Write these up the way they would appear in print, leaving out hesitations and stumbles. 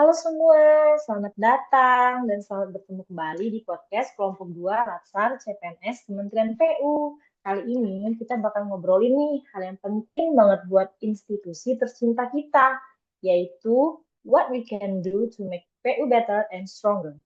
Halo semua, selamat datang dan selamat bertemu kembali di podcast Kelompok 2 Latsar CPNS Kementerian PU. Kali ini kita bakal ngobrolin nih hal yang penting banget buat institusi tercinta kita, yaitu what we can do to make PU better and stronger.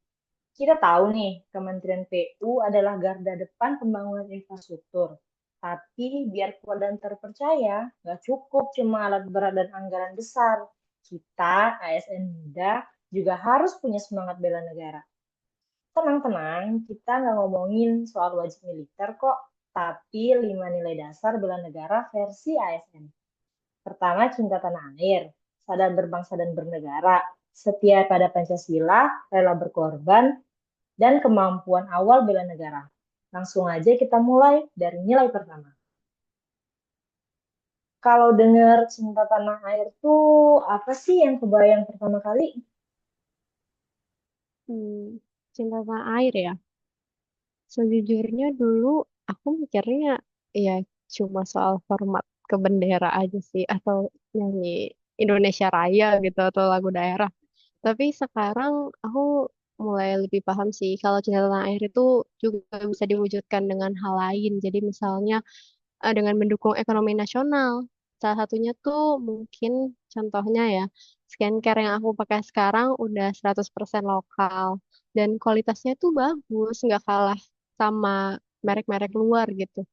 Kita tahu nih, Kementerian PU adalah garda depan pembangunan infrastruktur. Tapi biar kuat dan terpercaya, nggak cukup cuma alat berat dan anggaran besar. Kita, ASN muda, juga harus punya semangat bela negara. Tenang-tenang, kita nggak ngomongin soal wajib militer kok, tapi 5 nilai dasar bela negara versi ASN. Pertama, cinta tanah air, sadar berbangsa dan bernegara, setia pada Pancasila, rela berkorban, dan kemampuan awal bela negara. Langsung aja kita mulai dari nilai pertama. Kalau dengar cinta tanah air tuh apa sih yang kebayang pertama kali? Hmm, cinta tanah air ya. Sejujurnya dulu aku mikirnya ya cuma soal format ke bendera aja sih atau nyanyi Indonesia Raya gitu atau lagu daerah. Tapi sekarang aku mulai lebih paham sih kalau cinta tanah air itu juga bisa diwujudkan dengan hal lain. Jadi misalnya dengan mendukung ekonomi nasional. Salah satunya tuh mungkin contohnya ya, skincare yang aku pakai sekarang udah 100% lokal dan kualitasnya tuh bagus, nggak kalah sama merek-merek luar gitu.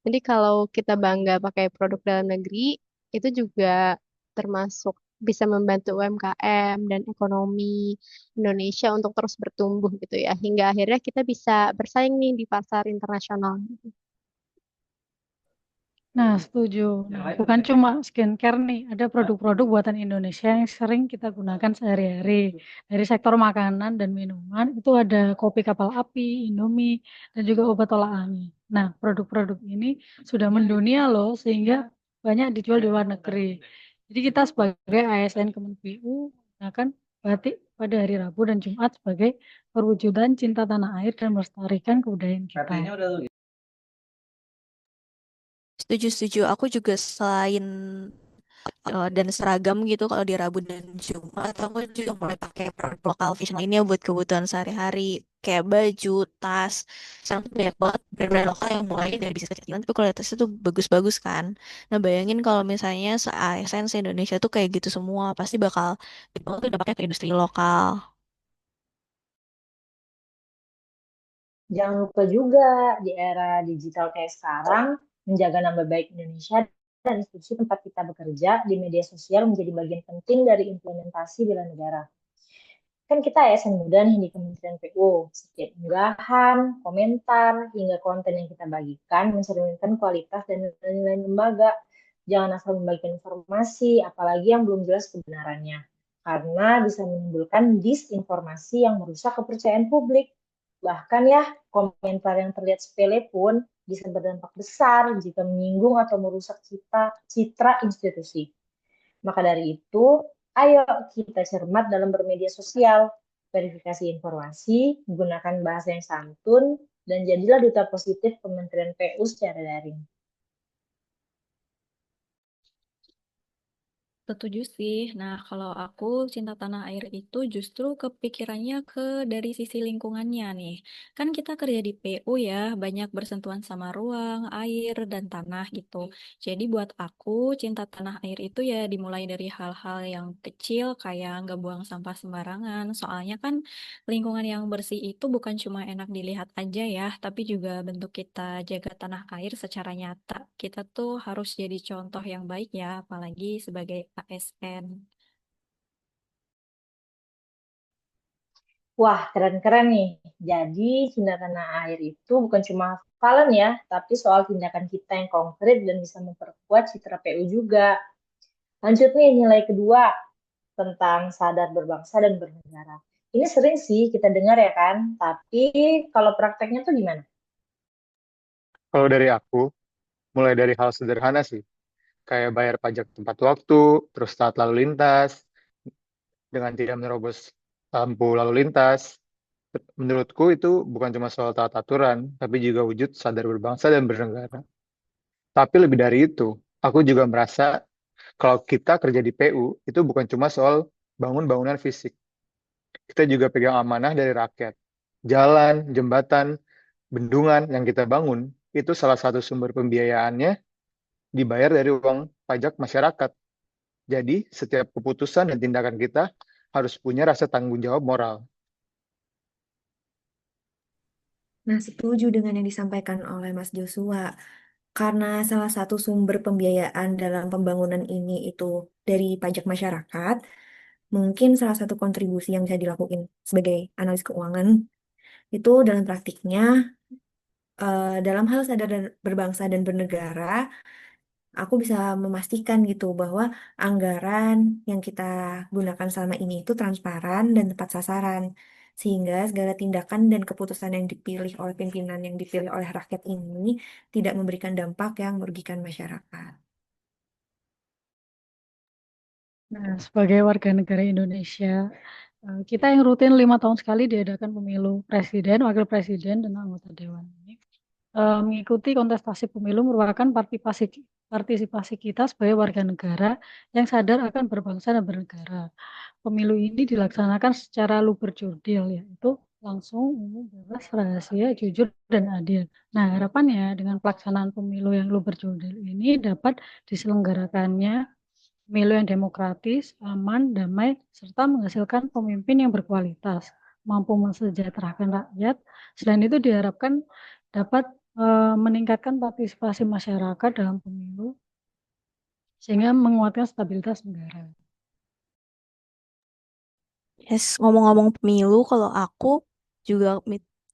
Jadi kalau kita bangga pakai produk dalam negeri, itu juga termasuk bisa membantu UMKM dan ekonomi Indonesia untuk terus bertumbuh gitu ya, hingga akhirnya kita bisa bersaing nih di pasar internasional. Nah, setuju. Nah, bukan cuma skincare nih, ada produk-produk buatan Indonesia yang sering kita gunakan sehari-hari. Dari sektor makanan dan minuman, itu ada kopi kapal api, Indomie, dan juga obat tolak angin. Nah, produk-produk ini sudah mendunia loh, sehingga banyak dijual di luar negeri. Jadi kita sebagai ASN Kementerian PU gunakan batik pada hari Rabu dan Jumat sebagai perwujudan cinta tanah air dan melestarikan kebudayaan kita. Setuju, setuju. Aku juga selain dan seragam gitu kalau di Rabu dan Jumat, aku juga mulai pakai produk lokal fashion lainnya buat kebutuhan sehari-hari. Kayak baju, tas. Sekarang tuh banyak banget brand-brand lokal yang mulai dari bisnis kecilan, tapi kualitasnya tuh bagus-bagus kan. Nah, bayangin kalau misalnya se-ASN se-Indonesia tuh kayak gitu semua, pasti bakal gede banget tuh dampaknya ke industri lokal. Jangan lupa juga di era digital kayak sekarang, menjaga nama baik Indonesia dan institusi tempat kita bekerja di media sosial menjadi bagian penting dari implementasi bela negara. Kan kita ASN muda nih di Kementerian PU. Setiap unggahan, komentar, hingga konten yang kita bagikan mencerminkan kualitas dan nilai lembaga. Jangan asal membagikan informasi, apalagi yang belum jelas kebenarannya. Karena bisa menimbulkan disinformasi yang merusak kepercayaan publik. Bahkan ya, komentar yang terlihat sepele pun bisa berdampak besar jika menyinggung atau merusak citra institusi. Maka dari itu, ayo kita cermat dalam bermedia sosial, verifikasi informasi, gunakan bahasa yang santun, dan jadilah duta positif Kementerian PU secara daring. Setuju sih. Nah, kalau aku cinta tanah air itu justru kepikirannya dari sisi lingkungannya nih. Kan kita kerja di PU ya, banyak bersentuhan sama ruang, air, dan tanah gitu. Jadi buat aku, cinta tanah air itu ya dimulai dari hal-hal yang kecil kayak nggak buang sampah sembarangan. Soalnya kan lingkungan yang bersih itu bukan cuma enak dilihat aja ya, tapi juga bentuk kita jaga tanah air secara nyata. Kita tuh harus jadi contoh yang baik ya, apalagi sebagai ASN. Wah, keren-keren nih. Jadi, cinta tanah air itu bukan cuma hafalan ya, tapi soal tindakan kita yang konkret dan bisa memperkuat citra PU juga. Lanjut nih, nilai kedua tentang sadar berbangsa dan bernegara. Ini sering sih kita dengar ya kan, tapi kalau prakteknya tuh gimana? Kalau dari aku, mulai dari hal sederhana sih, kayak bayar pajak tepat waktu, terus taat lalu lintas, dengan tidak menerobos lampu lalu lintas. Menurutku itu bukan cuma soal taat aturan, tapi juga wujud sadar berbangsa dan bernegara. Tapi lebih dari itu, aku juga merasa kalau kita kerja di PU, itu bukan cuma soal bangun bangunan fisik, kita juga pegang amanah dari rakyat. Jalan, jembatan, bendungan yang kita bangun, itu salah satu sumber pembiayaannya dibayar dari uang pajak masyarakat. Jadi, setiap keputusan dan tindakan kita harus punya rasa tanggung jawab moral. Nah, setuju dengan yang disampaikan oleh Mas Joshua. Karena salah satu sumber pembiayaan dalam pembangunan ini itu dari pajak masyarakat, mungkin salah satu kontribusi yang bisa dilakukan sebagai analis keuangan itu dalam praktiknya, dalam hal sadar dan berbangsa dan bernegara, aku bisa memastikan gitu bahwa anggaran yang kita gunakan selama ini itu transparan dan tepat sasaran. Sehingga segala tindakan dan keputusan yang dipilih oleh pimpinan yang dipilih oleh rakyat ini tidak memberikan dampak yang merugikan masyarakat. Nah, sebagai warga negara Indonesia, kita yang rutin 5 tahun sekali diadakan pemilu presiden, wakil presiden, dan anggota dewan ini. Mengikuti kontestasi pemilu merupakan partisipasi kita sebagai warga negara yang sadar akan berbangsa dan bernegara. Pemilu ini dilaksanakan secara luber jurdil, yaitu langsung, umum, bebas, rahasia, jujur, dan adil. Nah, harapannya dengan pelaksanaan pemilu yang luber jurdil ini dapat diselenggarakannya pemilu yang demokratis, aman, damai, serta menghasilkan pemimpin yang berkualitas, mampu mensejahterakan rakyat. Selain itu diharapkan dapat meningkatkan partisipasi masyarakat dalam pemilu sehingga menguatkan stabilitas negara. Yes, ngomong-ngomong pemilu, kalau aku juga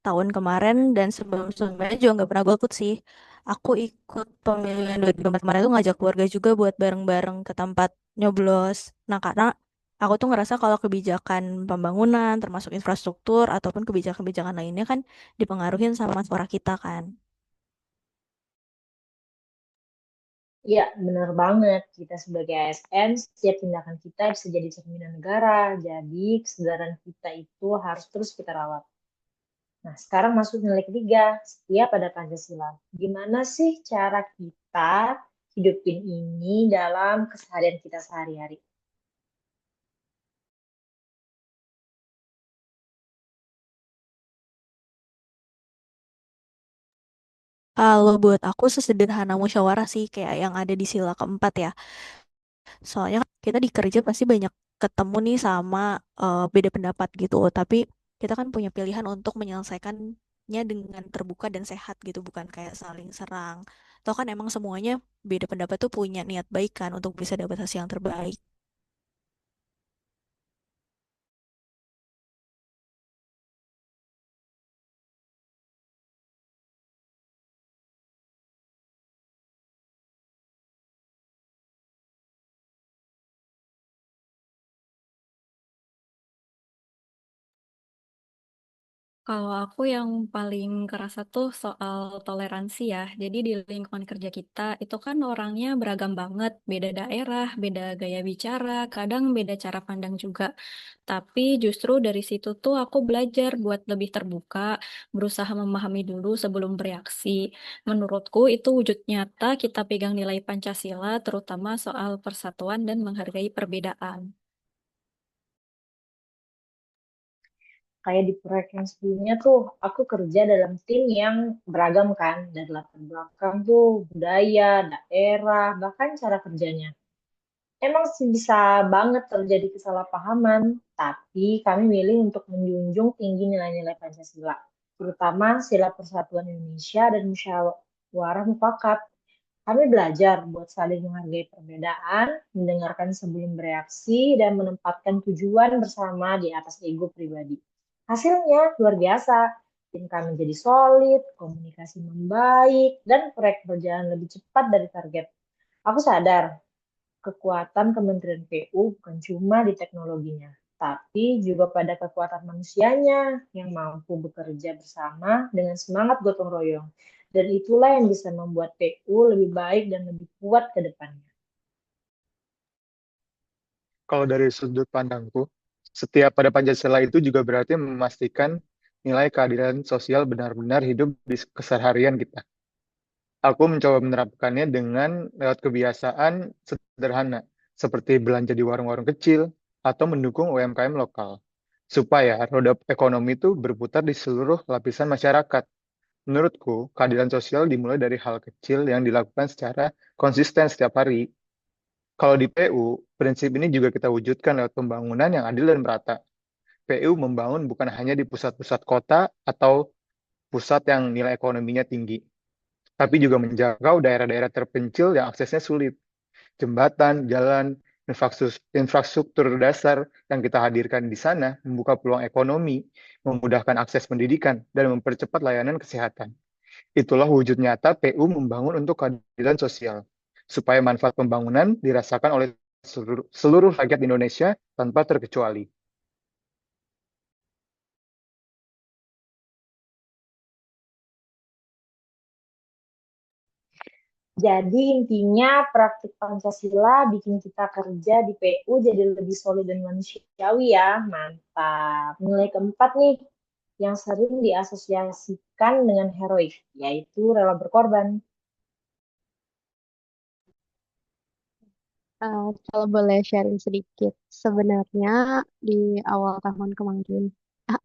tahun kemarin dan sebelum-sebelumnya juga nggak pernah golput sih. Aku ikut pemilu yang 2024 kemarin tuh ngajak keluarga juga buat bareng-bareng ke tempat nyoblos. Nah, karena aku tuh ngerasa kalau kebijakan pembangunan, termasuk infrastruktur, ataupun kebijakan-kebijakan lainnya kan dipengaruhin sama suara kita kan. Iya, benar banget. Kita sebagai ASN, setiap tindakan kita bisa jadi cerminan negara. Jadi, kesadaran kita itu harus terus kita rawat. Nah, sekarang masuk nilai ketiga, setia pada Pancasila. Gimana sih cara kita hidupin ini dalam keseharian kita sehari-hari? Kalau buat aku sesederhana musyawarah sih kayak yang ada di sila keempat ya. Soalnya kan kita di kerja pasti banyak ketemu nih sama beda pendapat gitu. Tapi kita kan punya pilihan untuk menyelesaikannya dengan terbuka dan sehat gitu, bukan kayak saling serang. Toh kan emang semuanya beda pendapat tuh punya niat baik kan untuk bisa dapat hasil yang terbaik. Kalau aku yang paling kerasa tuh soal toleransi ya. Jadi di lingkungan kerja kita itu kan orangnya beragam banget, beda daerah, beda gaya bicara, kadang beda cara pandang juga. Tapi justru dari situ tuh aku belajar buat lebih terbuka, berusaha memahami dulu sebelum bereaksi. Menurutku itu wujud nyata kita pegang nilai Pancasila, terutama soal persatuan dan menghargai perbedaan. Kayak di proyek yang sebelumnya tuh, aku kerja dalam tim yang beragam kan, dari latar belakang tuh, budaya, daerah, bahkan cara kerjanya. Emang sih bisa banget terjadi kesalahpahaman, tapi kami milih untuk menjunjung tinggi nilai-nilai Pancasila, terutama sila persatuan Indonesia dan musyawarah mufakat. Kami belajar buat saling menghargai perbedaan, mendengarkan sebelum bereaksi, dan menempatkan tujuan bersama di atas ego pribadi. Hasilnya luar biasa. Tim kami jadi solid, komunikasi membaik, dan proyek berjalan lebih cepat dari target. Aku sadar kekuatan Kementerian PU bukan cuma di teknologinya, tapi juga pada kekuatan manusianya yang mampu bekerja bersama dengan semangat gotong royong. Dan itulah yang bisa membuat PU lebih baik dan lebih kuat ke depannya. Kalau dari sudut pandangku, setiap pada Pancasila itu juga berarti memastikan nilai keadilan sosial benar-benar hidup di keseharian kita. Aku mencoba menerapkannya dengan lewat kebiasaan sederhana, seperti belanja di warung-warung kecil atau mendukung UMKM lokal. supaya roda ekonomi itu berputar di seluruh lapisan masyarakat. Menurutku, keadilan sosial dimulai dari hal kecil yang dilakukan secara konsisten setiap hari. Kalau di PU, prinsip ini juga kita wujudkan lewat pembangunan yang adil dan merata. PU membangun bukan hanya di pusat-pusat kota atau pusat yang nilai ekonominya tinggi, tapi juga menjangkau daerah-daerah terpencil yang aksesnya sulit. Jembatan, jalan, infrastruktur dasar yang kita hadirkan di sana membuka peluang ekonomi, memudahkan akses pendidikan, dan mempercepat layanan kesehatan. Itulah wujud nyata PU membangun untuk keadilan sosial, supaya manfaat pembangunan dirasakan oleh seluruh rakyat Indonesia tanpa terkecuali. Jadi intinya praktik Pancasila bikin kita kerja di PU jadi lebih solid dan manusiawi ya. Mantap. Nilai keempat nih, yang sering diasosiasikan dengan heroik, yaitu rela berkorban. Kalau boleh sharing sedikit, sebenarnya di awal tahun kemarin,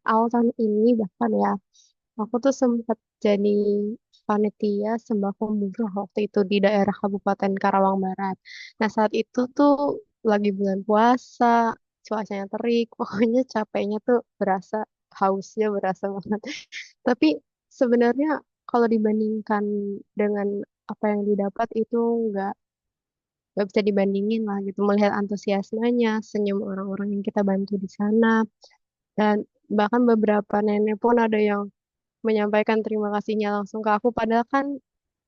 awal tahun ini bahkan ya, aku tuh sempat jadi panitia sembako murah waktu itu di daerah Kabupaten Karawang Barat. Nah, saat itu tuh lagi bulan puasa, cuacanya terik, pokoknya capeknya tuh berasa, hausnya berasa banget. Tapi sebenarnya kalau dibandingkan dengan apa yang didapat itu nggak bisa dibandingin lah gitu, melihat antusiasmenya, senyum orang-orang yang kita bantu di sana, dan bahkan beberapa nenek pun ada yang menyampaikan terima kasihnya langsung ke aku, padahal kan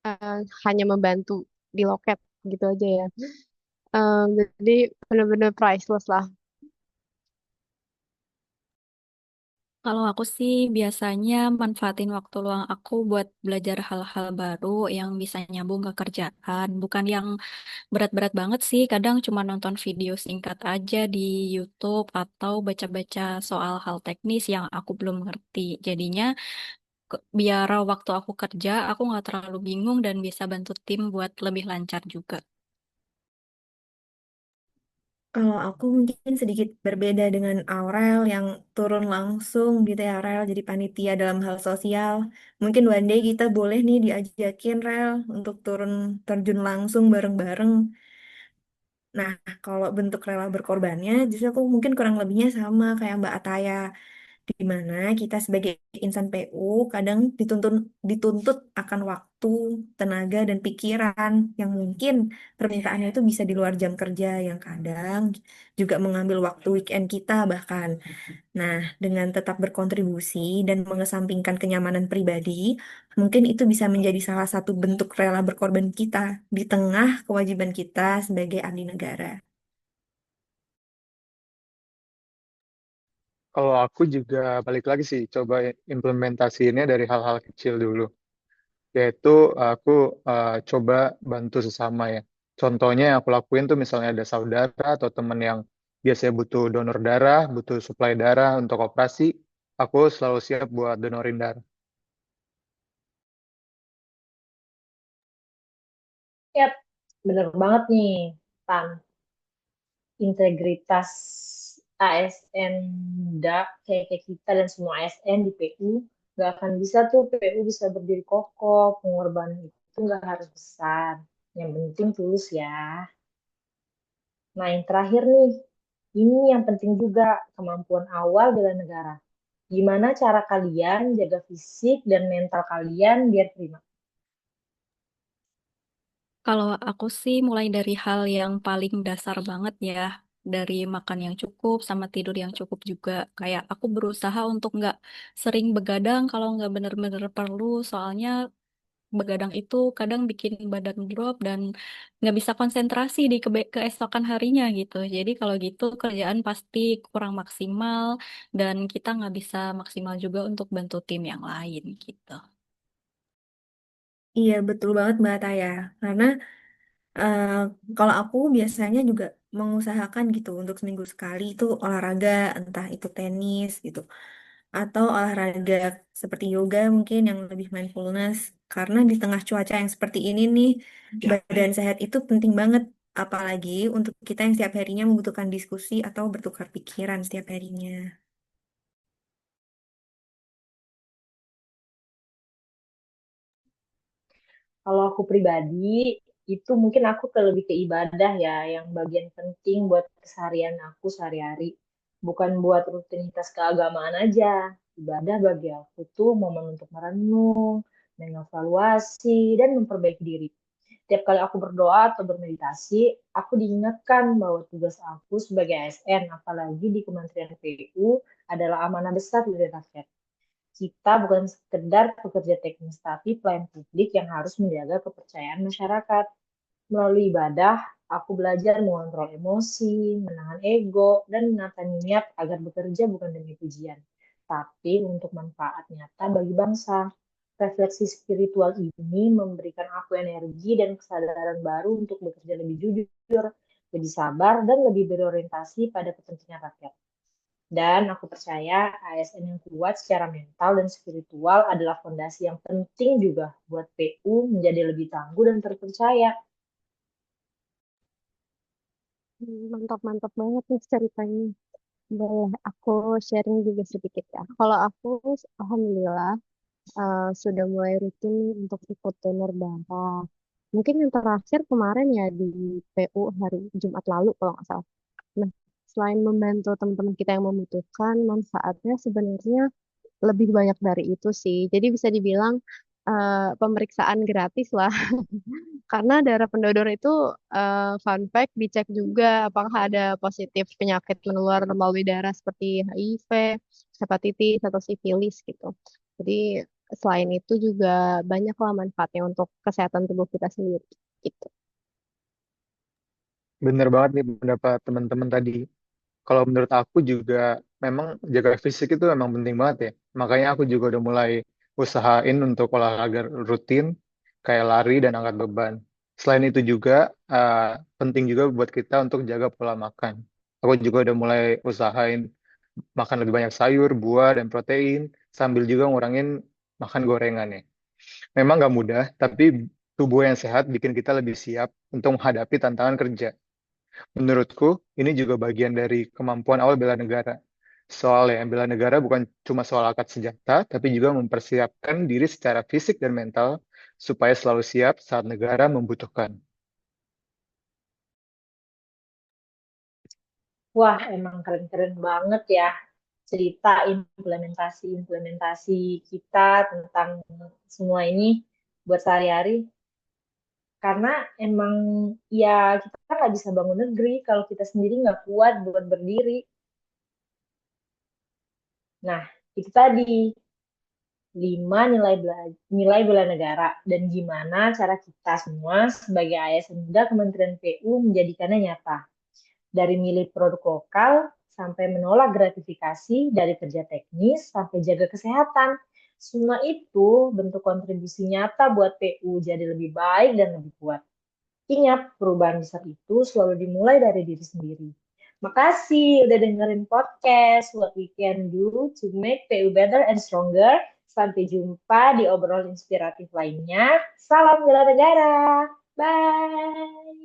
eh, hanya membantu di loket gitu aja ya. Jadi benar-benar priceless lah. Kalau aku sih biasanya manfaatin waktu luang aku buat belajar hal-hal baru yang bisa nyambung ke kerjaan. Bukan yang berat-berat banget sih, kadang cuma nonton video singkat aja di YouTube atau baca-baca soal hal teknis yang aku belum ngerti. Jadinya biar waktu aku kerja, aku nggak terlalu bingung dan bisa bantu tim buat lebih lancar juga. Kalau aku mungkin sedikit berbeda dengan Aurel yang turun langsung gitu ya, Aurel jadi panitia dalam hal sosial. Mungkin one day kita boleh nih diajakin Rel untuk turun terjun langsung bareng-bareng. Nah, kalau bentuk rela berkorbannya, justru aku mungkin kurang lebihnya sama kayak Mbak Ataya, di mana kita sebagai insan PU kadang dituntut dituntut akan waktu, tenaga, dan pikiran yang mungkin permintaannya itu bisa di luar jam kerja, yang kadang juga mengambil waktu weekend kita bahkan. Nah, dengan tetap berkontribusi dan mengesampingkan kenyamanan pribadi, mungkin itu bisa menjadi salah satu bentuk rela berkorban kita di tengah kewajiban kita sebagai abdi negara. Kalau aku juga balik lagi sih, coba implementasiinnya dari hal-hal kecil dulu. Yaitu aku coba bantu sesama ya. Contohnya yang aku lakuin tuh misalnya ada saudara atau temen yang biasanya butuh donor darah, butuh suplai darah untuk operasi, aku selalu siap buat donorin darah. Yap, bener banget nih, Tan. Integritas ASN kayak kita dan semua ASN di PU nggak akan bisa tuh PU bisa berdiri kokoh, pengorbanan itu nggak harus besar, yang penting tulus ya. Nah yang terakhir nih, ini yang penting juga, kemampuan awal bela negara. Gimana cara kalian jaga fisik dan mental kalian biar prima? Kalau aku sih mulai dari hal yang paling dasar banget ya, dari makan yang cukup sama tidur yang cukup juga. Kayak aku berusaha untuk nggak sering begadang kalau nggak bener-bener perlu, soalnya begadang itu kadang bikin badan drop dan nggak bisa konsentrasi di keesokan harinya gitu. Jadi kalau gitu kerjaan pasti kurang maksimal dan kita nggak bisa maksimal juga untuk bantu tim yang lain gitu. Iya, betul banget Mbak Taya. Karena eh, kalau aku biasanya juga mengusahakan gitu untuk seminggu sekali itu olahraga, entah itu tenis gitu, atau olahraga seperti yoga mungkin yang lebih mindfulness. Karena di tengah cuaca yang seperti ini nih, badan sehat itu penting banget. Apalagi untuk kita yang setiap harinya membutuhkan diskusi atau bertukar pikiran setiap harinya. Kalau aku pribadi, itu mungkin aku lebih ke ibadah ya, yang bagian penting buat keseharian aku sehari-hari. Bukan buat rutinitas keagamaan aja. Ibadah bagi aku tuh momen untuk merenung, mengevaluasi, dan memperbaiki diri. Tiap kali aku berdoa atau bermeditasi, aku diingatkan bahwa tugas aku sebagai ASN, apalagi di Kementerian PU, adalah amanah besar dari rakyat. Kita bukan sekedar pekerja teknis, tapi pelayan publik yang harus menjaga kepercayaan masyarakat. Melalui ibadah, aku belajar mengontrol emosi, menahan ego, dan menata niat agar bekerja bukan demi pujian, tapi untuk manfaat nyata bagi bangsa. Refleksi spiritual ini memberikan aku energi dan kesadaran baru untuk bekerja lebih jujur, lebih sabar, dan lebih berorientasi pada kepentingan rakyat. Dan aku percaya ASN yang kuat secara mental dan spiritual adalah fondasi yang penting juga buat PU menjadi lebih tangguh dan terpercaya. Mantap-mantap banget nih ceritanya. Boleh aku sharing juga sedikit ya. Kalau aku, alhamdulillah, sudah mulai rutin nih untuk ikut donor darah. Mungkin yang terakhir kemarin ya di PU hari Jumat lalu kalau nggak salah. Nah, selain membantu teman-teman kita yang membutuhkan, manfaatnya sebenarnya lebih banyak dari itu sih. Jadi bisa dibilang pemeriksaan gratis lah. Karena darah pendonor itu fun fact dicek juga apakah ada positif penyakit menular melalui darah seperti HIV, hepatitis atau sifilis gitu. Jadi selain itu juga banyaklah manfaatnya untuk kesehatan tubuh kita sendiri gitu. Bener banget nih pendapat teman-teman tadi. Kalau menurut aku juga memang jaga fisik itu memang penting banget ya. Makanya aku juga udah mulai usahain untuk olahraga rutin kayak lari dan angkat beban. Selain itu juga eh, penting juga buat kita untuk jaga pola makan. Aku juga udah mulai usahain makan lebih banyak sayur, buah, dan protein sambil juga ngurangin makan gorengan ya. Memang nggak mudah, tapi tubuh yang sehat bikin kita lebih siap untuk menghadapi tantangan kerja. Menurutku, ini juga bagian dari kemampuan awal bela negara. Soalnya, bela negara bukan cuma soal angkat senjata, tapi juga mempersiapkan diri secara fisik dan mental supaya selalu siap saat negara membutuhkan. Wah, emang keren-keren banget ya cerita implementasi-implementasi kita tentang semua ini buat sehari-hari. Karena emang ya kita nggak bisa bangun negeri kalau kita sendiri nggak kuat buat berdiri. Nah, itu tadi 5 nilai bela negara dan gimana cara kita semua sebagai ASN muda Kementerian PU menjadikannya nyata. Dari milih produk lokal sampai menolak gratifikasi, dari kerja teknis sampai jaga kesehatan. Semua itu bentuk kontribusi nyata buat PU jadi lebih baik dan lebih kuat. Ingat, perubahan besar itu selalu dimulai dari diri sendiri. Makasih udah dengerin podcast What We Can Do to Make PU Better and Stronger. Sampai jumpa di obrolan inspiratif lainnya. Salam bela negara. Bye.